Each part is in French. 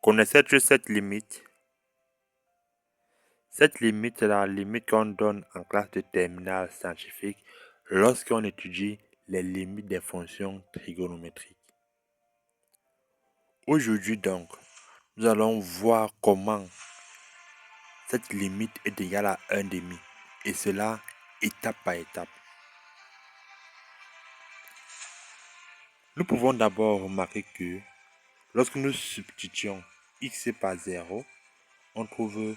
Connaissais-tu cette limite? Cette limite, c'est la limite qu'on donne en classe de terminale scientifique lorsqu'on étudie les limites des fonctions trigonométriques. Aujourd'hui donc, nous allons voir comment cette limite est égale à 1 demi, et cela étape par étape. Nous pouvons d'abord remarquer que lorsque nous substituons x par 0, on trouve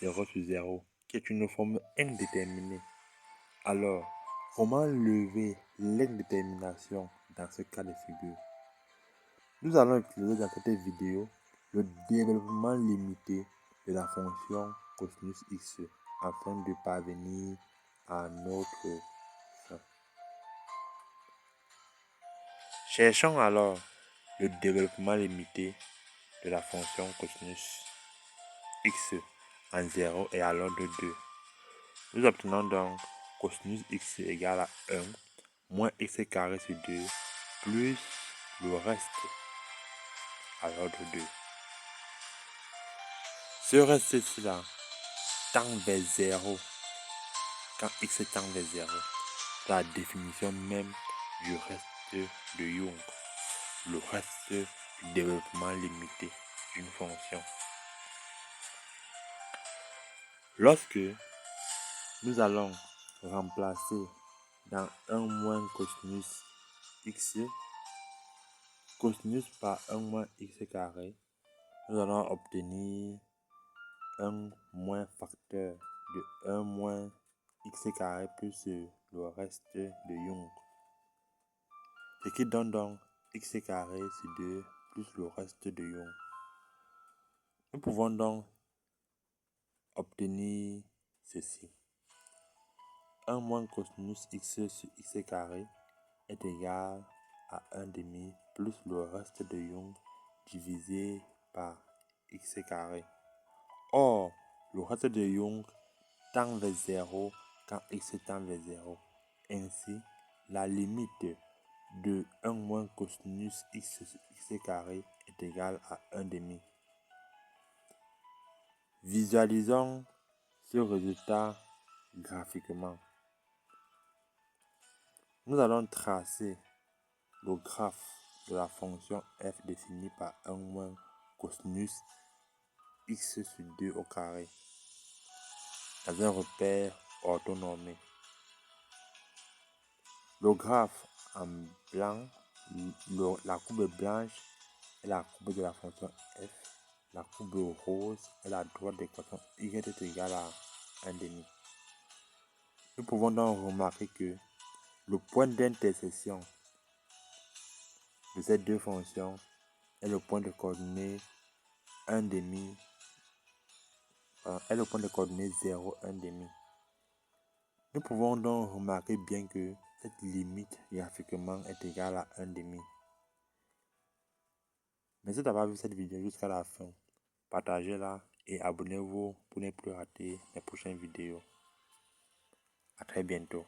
0 sur 0, qui est une forme indéterminée. Alors, comment lever l'indétermination dans ce cas de figure? Nous allons utiliser dans cette vidéo le développement limité de la fonction cosinus x afin de parvenir à notre fin. Cherchons alors le développement limité de la fonction cosinus x en 0 et à l'ordre 2. Nous obtenons donc cosinus x égale à 1 moins x carré sur 2 plus le reste à l'ordre 2. Ce reste-ci-là tend vers 0 quand x tend vers 0. La définition même du reste de Young, le reste du développement limité d'une fonction. Lorsque nous allons remplacer dans 1 moins cosinus x, cosinus par 1 moins x carré, nous allons obtenir un moins facteur de 1 moins x carré plus le reste de Young. Ce qui donne donc x carré sur 2 plus le reste de Young. Nous pouvons donc obtenir ceci. 1 moins cosinus x sur x carré est égal à 1 demi plus le reste de Young divisé par x carré. Or, le reste de Young tend vers 0 quand x tend vers 0. Ainsi, la limite de 1 moins cosinus x sur x carré est égale à 1 demi. Visualisons ce résultat graphiquement. Nous allons tracer le graphe de la fonction f définie par 1 moins cosinus x sur 2 au carré dans un repère orthonormé. Le graphe en blanc, la courbe blanche est la courbe de la fonction f. La courbe rose est la droite de l'équation y est égale à 1 demi. Nous pouvons donc remarquer que le point d'intersection de ces deux fonctions est le point de coordonnées 1 demi, est le point de coordonnées 0, 1 demi. Nous pouvons donc remarquer bien que cette limite graphiquement est égale à 1 demi. Merci d'avoir vu cette vidéo jusqu'à la fin. Partagez-la et abonnez-vous pour ne plus rater les prochaines vidéos. À très bientôt.